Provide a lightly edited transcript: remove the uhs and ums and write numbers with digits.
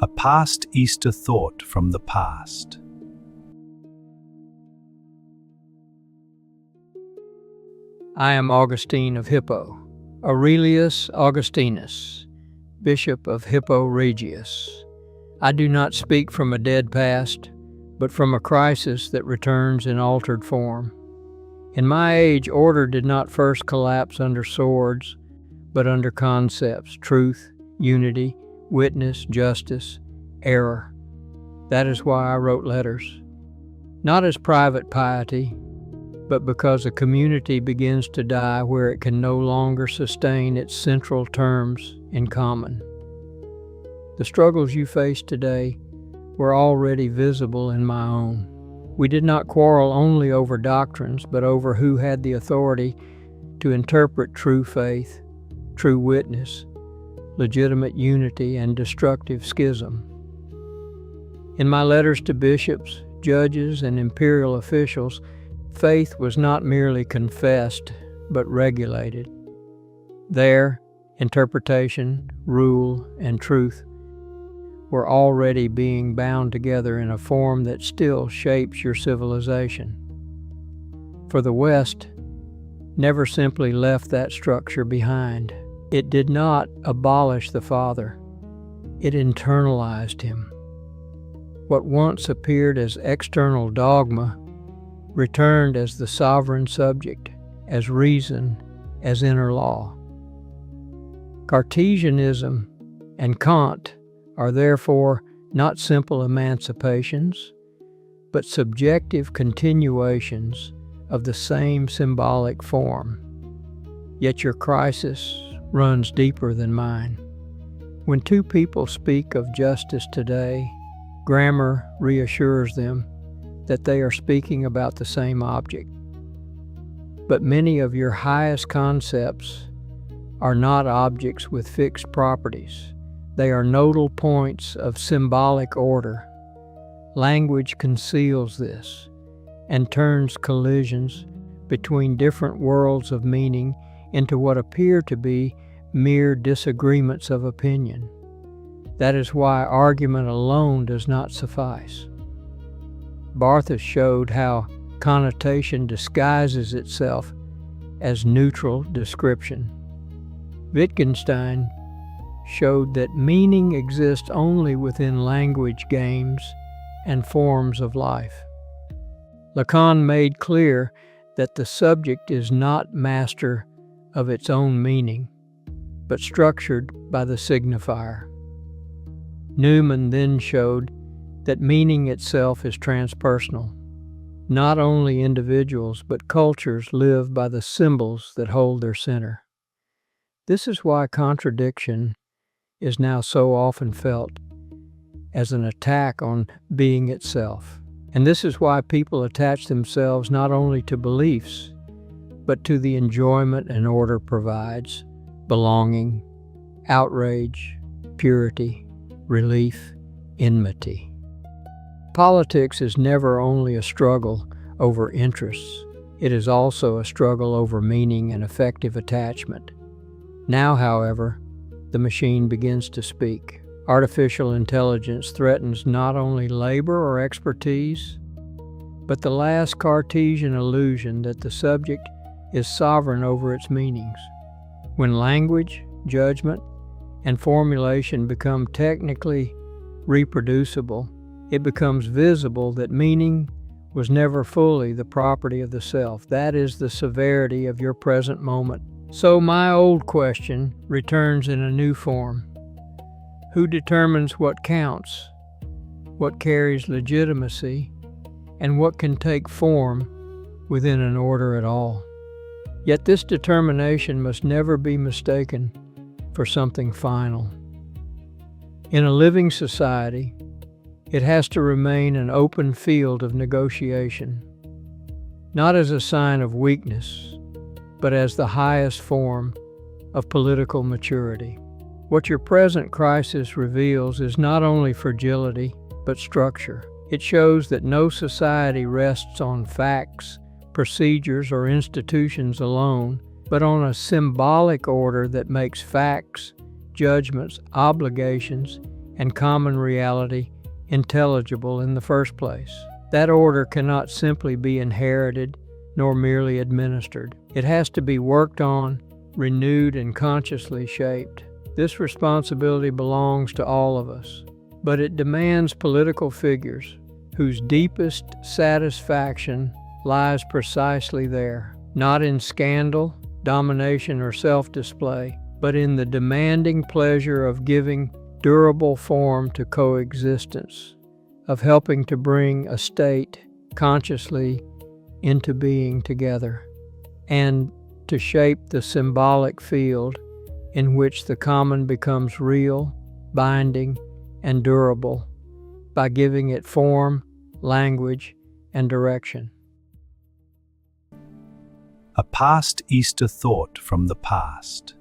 a past Easter thought from the past. I am Augustine of Hippo, Aurelius Augustinus, Bishop of Hippo Regius. I do not speak from a dead past, but from a crisis that returns in altered form. In my age, order did not first collapse under swords, but under concepts: truth, unity, witness, justice, error. That is why I wrote letters. Not as private piety, but because a community begins to die where it can no longer sustain its central terms in common. The struggles you face today were already visible in my own. We did not quarrel only over doctrines, but over who had the authority to interpret true faith, true witness, legitimate unity, and destructive schism. In my letters to bishops, judges, and imperial officials, faith was not merely confessed, but regulated. There, interpretation, rule, and truth were already being bound together in a form that still shapes your civilization. For the West never simply left that structure behind. It did not abolish the Father. It internalized him. What once appeared as external dogma returned as the sovereign subject, as reason, as inner law. Cartesianism and Kant are therefore not simple emancipations, but subjective continuations of the same symbolic form. Yet your crisis runs deeper than mine. When two people speak of justice today, grammar reassures them that they are speaking about the same object. But many of your highest concepts are not objects with fixed properties. They are nodal points of symbolic order. Language conceals this and turns collisions between different worlds of meaning into what appear to be mere disagreements of opinion. That is why argument alone does not suffice. Barthes showed how connotation disguises itself as neutral description. Wittgenstein showed that meaning exists only within language games and forms of life. Lacan made clear that the subject is not master of its own meaning, but structured by the signifier. Neumann then showed that meaning itself is transpersonal. Not only individuals, but cultures live by the symbols that hold their center. This is why contradiction is now so often felt as an attack on being itself. And this is why people attach themselves not only to beliefs, but to the enjoyment an order provides: belonging, outrage, purity, relief, enmity. Politics is never only a struggle over interests. It is also a struggle over meaning and effective attachment. Now, however, the machine begins to speak. Artificial intelligence threatens not only labor or expertise, but the last Cartesian illusion that the subject is sovereign over its meanings. When language, judgment, and formulation become technically reproducible, it becomes visible that meaning was never fully the property of the self. That is the severity of your present moment. So my old question returns in a new form. Who determines what counts, what carries legitimacy, and what can take form within an order at all? Yet this determination must never be mistaken for something final. In a living society, it has to remain an open field of negotiation, not as a sign of weakness, but as the highest form of political maturity. What your present crisis reveals is not only fragility, but structure. It shows that no society rests on facts, procedures, or institutions alone, but on a symbolic order that makes facts, judgments, obligations, and common reality intelligible in the first place. That order cannot simply be inherited nor merely administered. It has to be worked on, renewed, and consciously shaped. This responsibility belongs to all of us, but it demands political figures whose deepest satisfaction lies precisely there, not in scandal, domination, or self-display, but in the demanding pleasure of giving durable form to coexistence, of helping to bring a state consciously into being together, and to shape the symbolic field in which the common becomes real, binding, and durable by giving it form, language, and direction. A past Easter thought from the past.